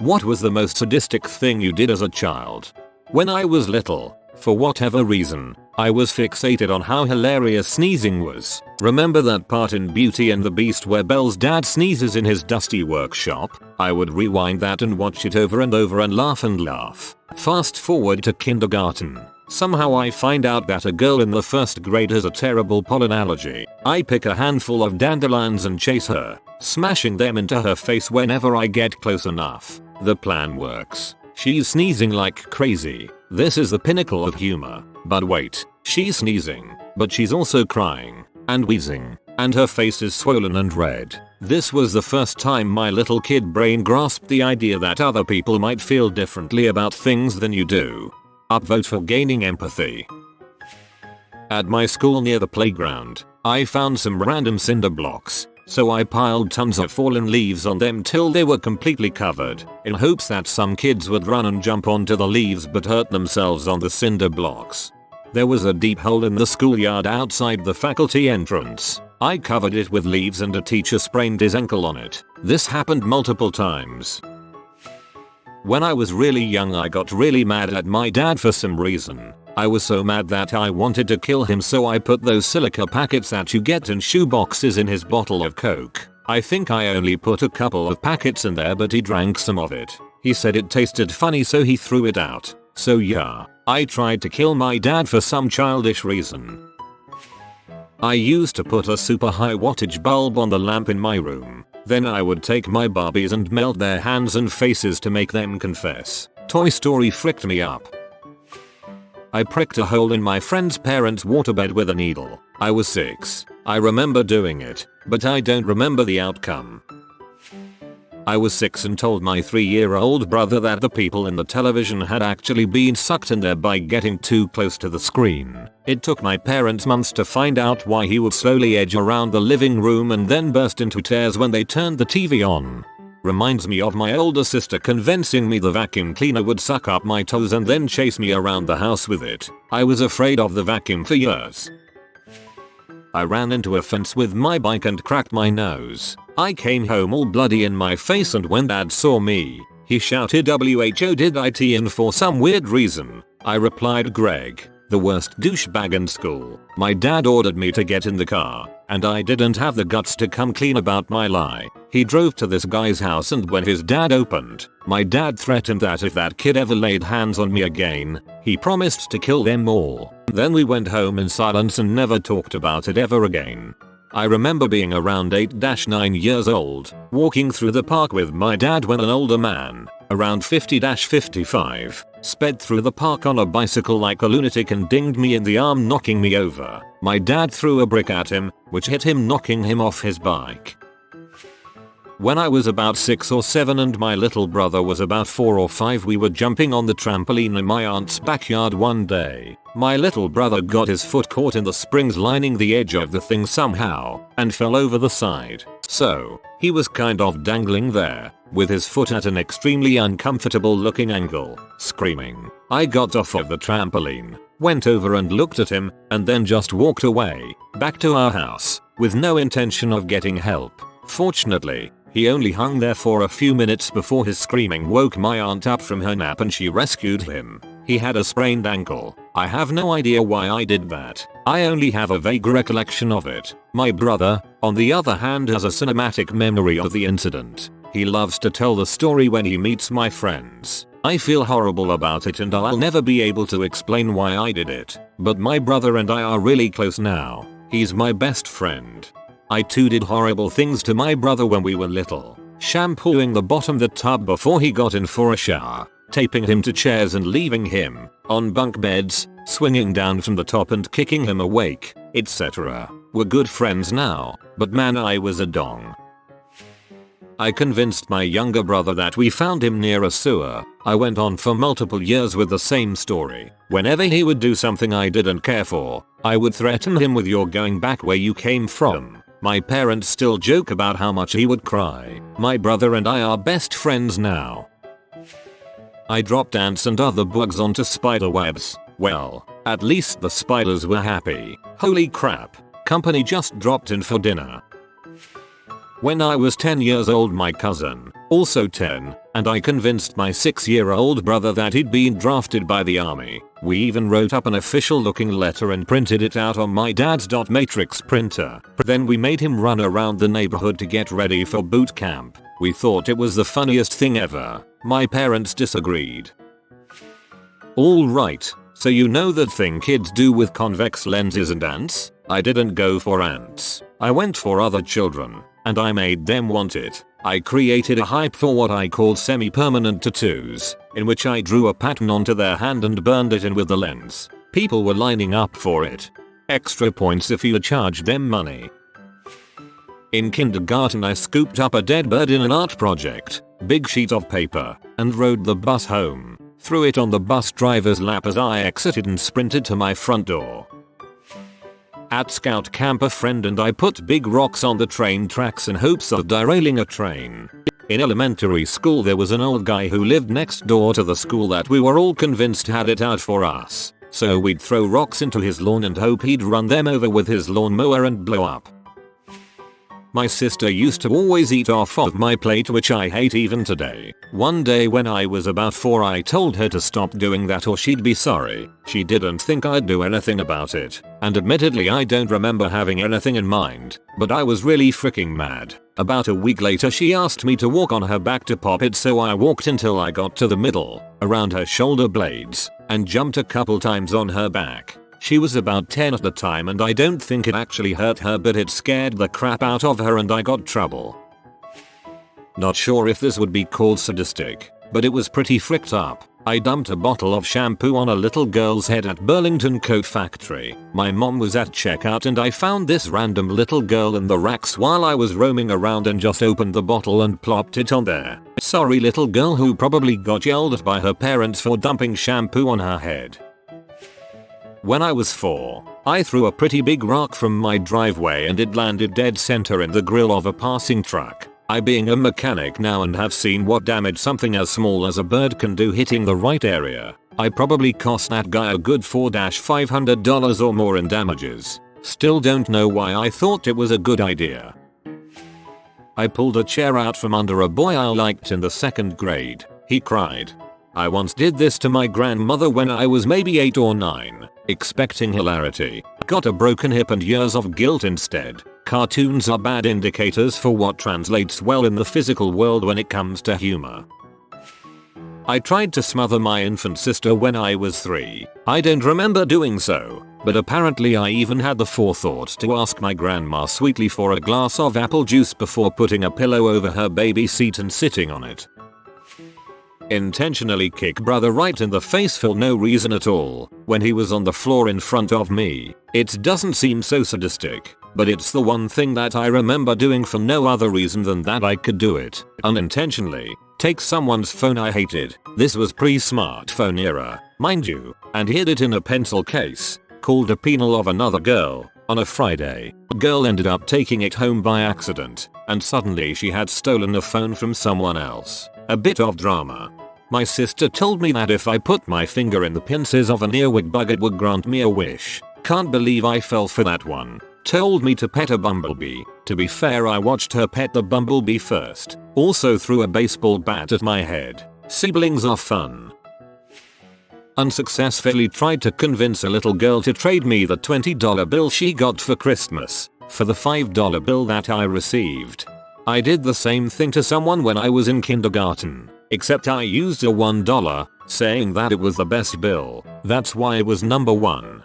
What was the most sadistic thing you did as a child? When I was little, for whatever reason, I was fixated on how hilarious sneezing was. Remember that part in Beauty and the Beast where Belle's dad sneezes in his dusty workshop? I would rewind that and watch it over and over and laugh and laugh. Fast forward to kindergarten. Somehow I find out that a girl in the first grade has a terrible pollen allergy. I pick a handful of dandelions and chase her, smashing them into her face whenever I get close enough. The plan works. She's sneezing like crazy. This is the pinnacle of humor. But wait, she's sneezing, but she's also crying and wheezing, and her face is swollen and red. This was the first time my little kid brain grasped the idea that other people might feel differently about things than you do. Upvote for gaining empathy. At my school near the playground, I found some random cinder blocks, so I piled tons of fallen leaves on them till they were completely covered, in hopes that some kids would run and jump onto the leaves but hurt themselves on the cinder blocks. There was a deep hole in the schoolyard outside the faculty entrance. I covered it with leaves and a teacher sprained his ankle on it. This happened multiple times. When I was really young, I got really mad at my dad for some reason. I was so mad that I wanted to kill him, so I put those silica packets that you get in shoe boxes in his bottle of Coke. I think I only put a couple of packets in there, but he drank some of it. He said it tasted funny, so he threw it out. So yeah, I tried to kill my dad for some childish reason. I used to put a super high wattage bulb on the lamp in my room. Then I would take my Barbies and melt their hands and faces to make them confess. Toy Story fricked me up. I pricked a hole in my friend's parents' waterbed with a needle. I was 6. I remember doing it, but I don't remember the outcome. I was 6 and told my 3-year-old brother that the people in the television had actually been sucked in there by getting too close to the screen. It took my parents months to find out why he would slowly edge around the living room and then burst into tears when they turned the TV on. Reminds me of my older sister convincing me the vacuum cleaner would suck up my toes and then chase me around the house with it. I was afraid of the vacuum for years. I ran into a fence with my bike and cracked my nose. I came home all bloody in my face, and when Dad saw me, he shouted "WHO did IT?" and for some weird reason, I replied "Greg, the worst douchebag in school." My dad ordered me to get in the car, and I didn't have the guts to come clean about my lie. He drove to this guy's house, and when his dad opened, my dad threatened that if that kid ever laid hands on me again, he promised to kill them all. Then we went home in silence and never talked about it ever again. I remember being around 8-9 years old, walking through the park with my dad when an older man, around 50-55, sped through the park on a bicycle like a lunatic and dinged me in the arm, knocking me over. My dad threw a brick at him, which hit him, knocking him off his bike. When I was about 6 or 7 and my little brother was about 4 or 5, we were jumping on the trampoline in my aunt's backyard one day. My little brother got his foot caught in the springs lining the edge of the thing somehow and fell over the side. So, he was kind of dangling there, with his foot at an extremely uncomfortable looking angle, screaming. I got off of the trampoline, went over and looked at him, and then just walked away, back to our house, with no intention of getting help. Fortunately, he only hung there for a few minutes before his screaming woke my aunt up from her nap and she rescued him. He had a sprained ankle. I have no idea why I did that. I only have a vague recollection of it. My brother, on the other hand, has a cinematic memory of the incident. He loves to tell the story when he meets my friends. I feel horrible about it and I'll never be able to explain why I did it. But my brother and I are really close now. He's my best friend. I too did horrible things to my brother when we were little. Shampooing the bottom of the tub before he got in for a shower, taping him to chairs and leaving him on bunk beds, swinging down from the top and kicking him awake, etc. We're good friends now, but man, I was a dong. I convinced my younger brother that we found him near a sewer. I went on for multiple years with the same story. Whenever he would do something I didn't care for, I would threaten him with "You're going back where you came from." My parents still joke about how much he would cry. My brother and I are best friends now. I dropped ants and other bugs onto spider webs. Well, at least the spiders were happy. Holy crap, company just dropped in for dinner. When I was 10 years old, my cousin, also 10, and I convinced my 6-year-old brother that he'd been drafted by the army. We even wrote up an official looking letter and printed it out on my dad's dot matrix printer. Then we made him run around the neighborhood to get ready for boot camp. We thought it was the funniest thing ever. My parents disagreed. Alright, so you know that thing kids do with convex lenses and ants? I didn't go for ants. I went for other children, and I made them want it. I created a hype for what I called semi-permanent tattoos, in which I drew a pattern onto their hand and burned it in with the lens. People were lining up for it. Extra points if you charged them money. In kindergarten I scooped up a dead bird in an art project, big sheet of paper, and rode the bus home. Threw it on the bus driver's lap as I exited and sprinted to my front door. At scout camp a friend and I put big rocks on the train tracks in hopes of derailing a train. In elementary school there was an old guy who lived next door to the school that we were all convinced had it out for us. So we'd throw rocks into his lawn and hope he'd run them over with his lawnmower and blow up. My sister used to always eat off of my plate, which I hate even today. One day when I was about 4 I told her to stop doing that or she'd be sorry. She didn't think I'd do anything about it, and admittedly I don't remember having anything in mind, but I was really freaking mad. About a week later she asked me to walk on her back to pop it, so I walked until I got to the middle, around her shoulder blades, and jumped a couple times on her back. She was about 10 at the time and I don't think it actually hurt her, but it scared the crap out of her and I got trouble. Not sure if this would be called sadistic, but it was pretty fricked up. I dumped a bottle of shampoo on a little girl's head at Burlington coat factory. My mom was at checkout and I found this random little girl in the racks while I was roaming around and just opened the bottle and plopped it on there. Sorry little girl who probably got yelled at by her parents for dumping shampoo on her head. When I was 4, I threw a pretty big rock from my driveway and it landed dead center in the grill of a passing truck. I being a mechanic now and have seen what damage something as small as a bird can do hitting the right area, I probably cost that guy a good $400 or more in damages. Still don't know why I thought it was a good idea. I pulled a chair out from under a boy I liked in the 2nd grade. He cried. I once did this to my grandmother when I was maybe 8 or 9, expecting hilarity. Got a broken hip and years of guilt instead. Cartoons are bad indicators for what translates well in the physical world when it comes to humor. I tried to smother my infant sister when I was 3. I don't remember doing so, but apparently I even had the forethought to ask my grandma sweetly for a glass of apple juice before putting a pillow over her baby seat and sitting on it. Intentionally kick brother right in the face for no reason at all when he was on the floor in front of me. It doesn't seem so sadistic, but it's the one thing that I remember doing for no other reason than that I could do it. Unintentionally. Take someone's phone I hated. This was pre-smartphone era, mind you, and hid it in a pencil case. Called a penal of another girl. On a Friday, the girl ended up taking it home by accident, and suddenly she had stolen a phone from someone else. A bit of drama. My sister told me that if I put my finger in the pincers of an earwig bug it would grant me a wish. Can't believe I fell for that one. Told me to pet a bumblebee. To be fair, I watched her pet the bumblebee first. Also threw a baseball bat at my head. Siblings are fun. Unsuccessfully tried to convince a little girl to trade me the $20 bill she got for Christmas for the $5 bill that I received. I did the same thing to someone when I was in kindergarten, except I used a $1, saying that it was the best bill. That's why it was number 1.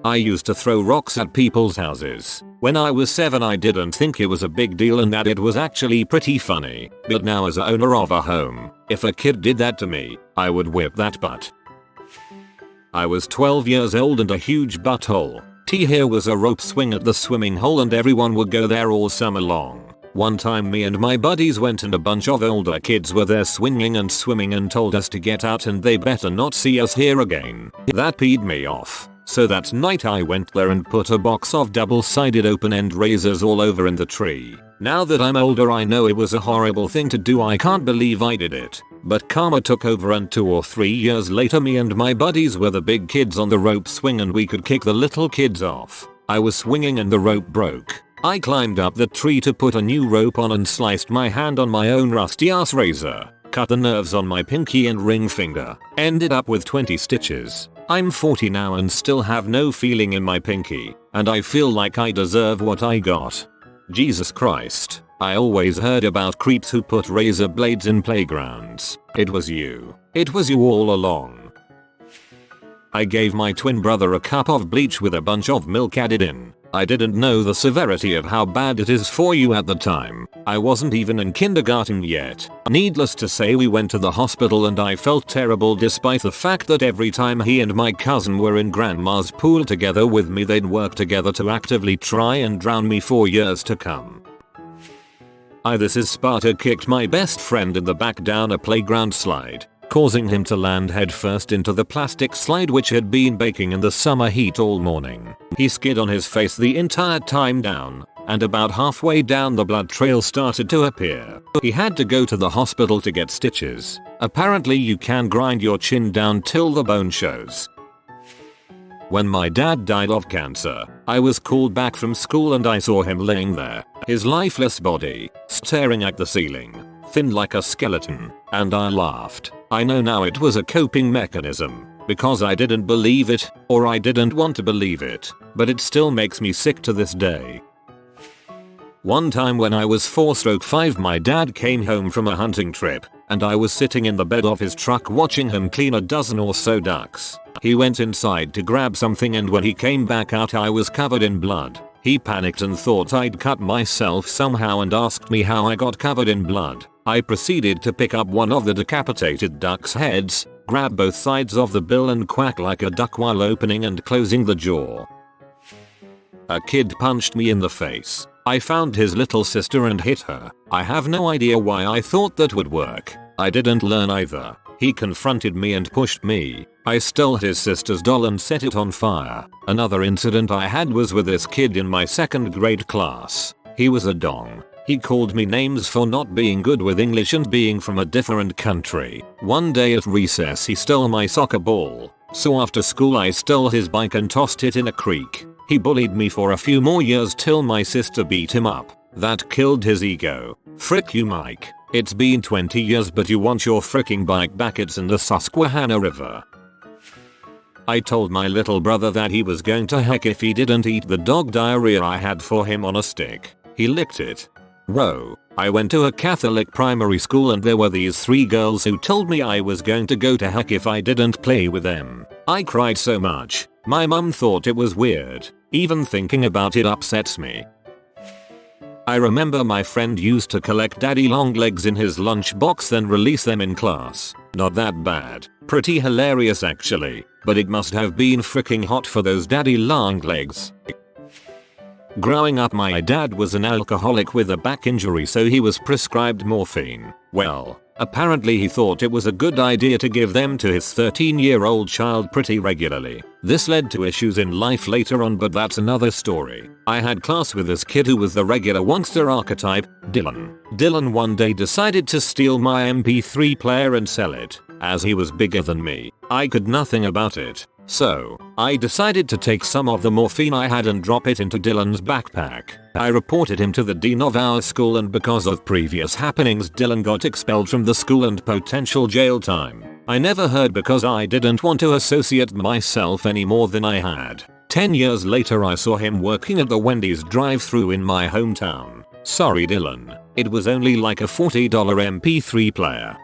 I used to throw rocks at people's houses. When I was 7 I didn't think it was a big deal and that it was actually pretty funny, but now as a owner of a home, if a kid did that to me, I would whip that butt. I was 12 years old and a huge butthole. Here was a rope swing at the swimming hole and everyone would go there all summer long. One time me and my buddies went and a bunch of older kids were there swinging and swimming and told us to get out and they better not see us here again. That peed me off. So that night I went there and put a box of double-sided open-end razors all over in the tree. Now that I'm older I know it was a horrible thing to do. I can't believe I did it. But karma took over and 2 or 3 years later me and my buddies were the big kids on the rope swing and we could kick the little kids off. I was swinging and the rope broke. I climbed up the tree to put a new rope on and sliced my hand on my own rusty ass razor. Cut the nerves on my pinky and ring finger. Ended up with 20 stitches. I'm 40 now and still have no feeling in my pinky, and I feel like I deserve what I got. Jesus Christ. I always heard about creeps who put razor blades in playgrounds. It was you. It was you all along. I gave my twin brother a cup of bleach with a bunch of milk added in. I didn't know the severity of how bad it is for you at the time. I wasn't even in kindergarten yet. Needless to say, we went to the hospital and I felt terrible despite the fact that every time he and my cousin were in grandma's pool together with me, they'd work together to actively try and drown me for years to come. This is Sparta kicked my best friend in the back down a playground slide, causing him to land headfirst into the plastic slide which had been baking in the summer heat all morning. He skid on his face the entire time down, and about halfway down the blood trail started to appear. He had to go to the hospital to get stitches. Apparently you can grind your chin down till the bone shows. When my dad died of cancer, I was called back from school and I saw him laying there, his lifeless body, staring at the ceiling, thin like a skeleton, and I laughed. I know now it was a coping mechanism, because I didn't believe it, or I didn't want to believe it, but it still makes me sick to this day. One time when I was 4/5, my dad came home from a hunting trip, and I was sitting in the bed of his truck watching him clean a dozen or so ducks. He went inside to grab something and when he came back out I was covered in blood. He panicked and thought I'd cut myself somehow and asked me how I got covered in blood. I proceeded to pick up one of the decapitated duck's heads, grab both sides of the bill and quack like a duck while opening and closing the jaw. A kid punched me in the face. I found his little sister and hit her. I have no idea why I thought that would work. I didn't learn either. He confronted me and pushed me. I stole his sister's doll and set it on fire. Another incident I had was with this kid in my 2nd grade class. He was a dong. He called me names for not being good with English and being from a different country. One day at recess he stole my soccer ball. So after school I stole his bike and tossed it in a creek. He bullied me for a few more years till my sister beat him up. That killed his ego. Frick you, Mike. It's been 20 years but you want your fricking bike back. It's in the Susquehanna River. I told my little brother that he was going to heck if he didn't eat the dog diarrhea I had for him on a stick. He licked it. Bro, I went to a Catholic primary school and there were these 3 girls who told me I was going to go to heck if I didn't play with them. I cried so much. My mum thought it was weird. Even thinking about it upsets me. I remember my friend used to collect daddy long legs in his lunchbox then release them in class. Not that bad. Pretty hilarious actually. But it must have been freaking hot for those daddy long legs. Growing up my dad was an alcoholic with a back injury so he was prescribed morphine. Well, apparently he thought it was a good idea to give them to his 13-year-old child pretty regularly. This led to issues in life later on but that's another story. I had class with this kid who was the regular wongster archetype, Dylan. Dylan one day decided to steal my MP3 player and sell it. As he was bigger than me, I could nothing about it. So, I decided to take some of the morphine I had and drop it into Dylan's backpack. I reported him to the dean of our school and because of previous happenings Dylan got expelled from the school and potential jail time. I never heard because I didn't want to associate myself any more than I had. 10 years later I saw him working at the Wendy's drive-thru in my hometown. Sorry Dylan, it was only like a $40 MP3 player.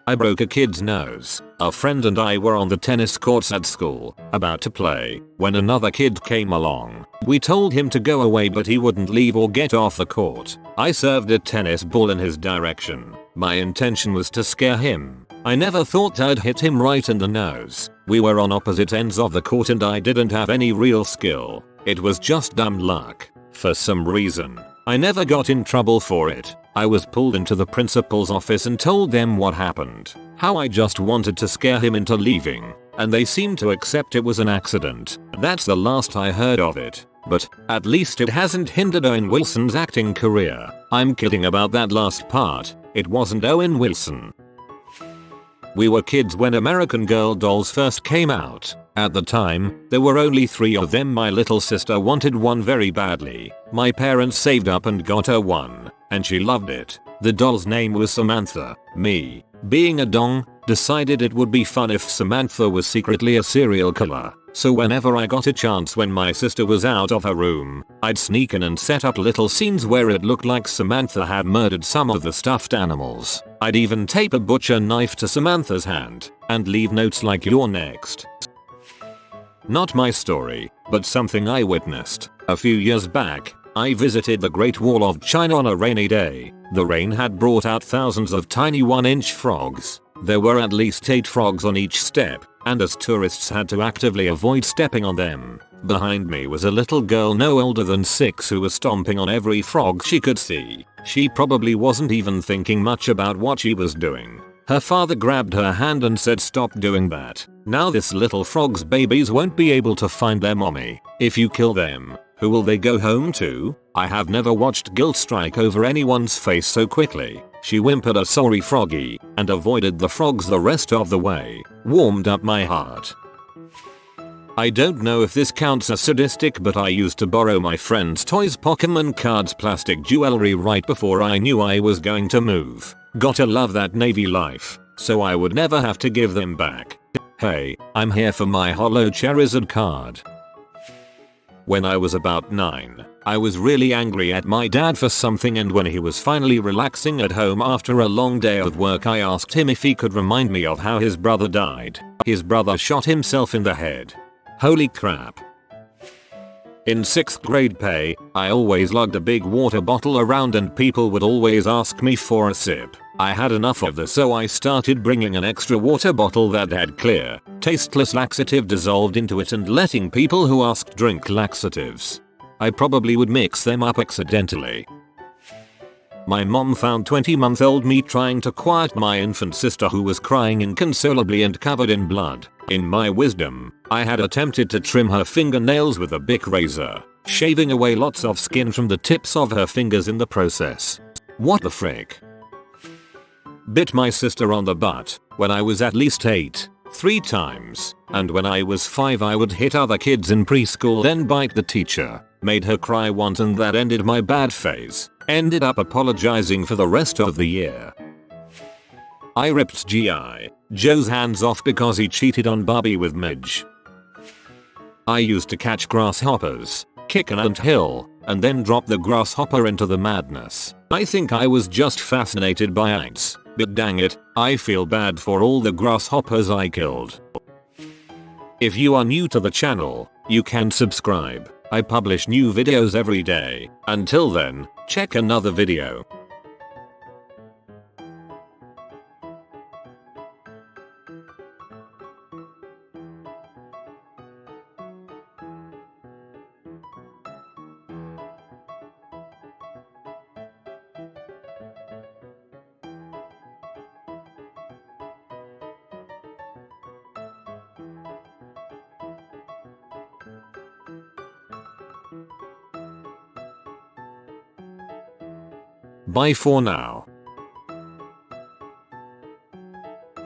I broke a kid's nose. A friend and I were on the tennis courts at school, about to play, when another kid came along. We told him to go away but he wouldn't leave or get off the court. I served a tennis ball in his direction. My intention was to scare him. I never thought I'd hit him right in the nose. We were on opposite ends of the court and I didn't have any real skill. It was just dumb luck. For some reason, I never got in trouble for it. I was pulled into the principal's office and told them what happened. How I just wanted to scare him into leaving. And they seemed to accept it was an accident. That's the last I heard of it. But at least it hasn't hindered Owen Wilson's acting career. I'm kidding about that last part. It wasn't Owen Wilson. We were kids when American Girl dolls first came out. At the time, there were only 3 of them. My little sister wanted one very badly. My parents saved up and got her one, and she loved it. The doll's name was Samantha. Me, being a dong, decided it would be fun if Samantha was secretly a serial killer. So whenever I got a chance when my sister was out of her room, I'd sneak in and set up little scenes where it looked like Samantha had murdered some of the stuffed animals. I'd even tape a butcher knife to Samantha's hand and leave notes like "You're next." Not my story, but something I witnessed. A few years back, I visited the Great Wall of China on a rainy day. The rain had brought out thousands of tiny 1-inch frogs. There were at least 8 frogs on each step, and us tourists had to actively avoid stepping on them. Behind me was a little girl no older than 6 who was stomping on every frog she could see. She probably wasn't even thinking much about what she was doing. Her father grabbed her hand and said, "Stop doing that. Now this little frog's babies won't be able to find their mommy. If you kill them, who will they go home to?" I have never watched guilt strike over anyone's face so quickly. She whimpered a "sorry froggy" and avoided the frogs the rest of the way. Warmed up my heart. I don't know if this counts as sadistic, but I used to borrow my friend's toys, Pokemon cards, plastic jewelry right before I knew I was going to move. Gotta love that Navy life, so I would never have to give them back. Hey, I'm here for my holo Charizard card. When I was about 9, I was really angry at my dad for something, and when he was finally relaxing at home after a long day of work, I asked him if he could remind me of how his brother died. His brother shot himself in the head. Holy crap. In 6th grade I always lugged a big water bottle around and people would always ask me for a sip. I had enough of this, so I started bringing an extra water bottle that had clear, tasteless laxative dissolved into it and letting people who asked drink laxatives. I probably would mix them up accidentally. My mom found 20-month-old me trying to quiet my infant sister who was crying inconsolably and covered in blood. In my wisdom, I had attempted to trim her fingernails with a Bic razor, shaving away lots of skin from the tips of her fingers in the process. What the frick? Bit my sister on the butt when I was at least 8, 3 times, and when I was 5 I would hit other kids in preschool, then bite the teacher. Made her cry once and that ended my bad phase. Ended up apologizing for the rest of the year. I ripped G.I. Joe's hands off because he cheated on Barbie with Midge. I used to catch grasshoppers, kick an anthill, and then drop the grasshopper into the madness. I think I was just fascinated by ants, but dang it, I feel bad for all the grasshoppers I killed. If you are new to the channel, you can subscribe. I publish new videos every day. Until then, check another video. Bye for now.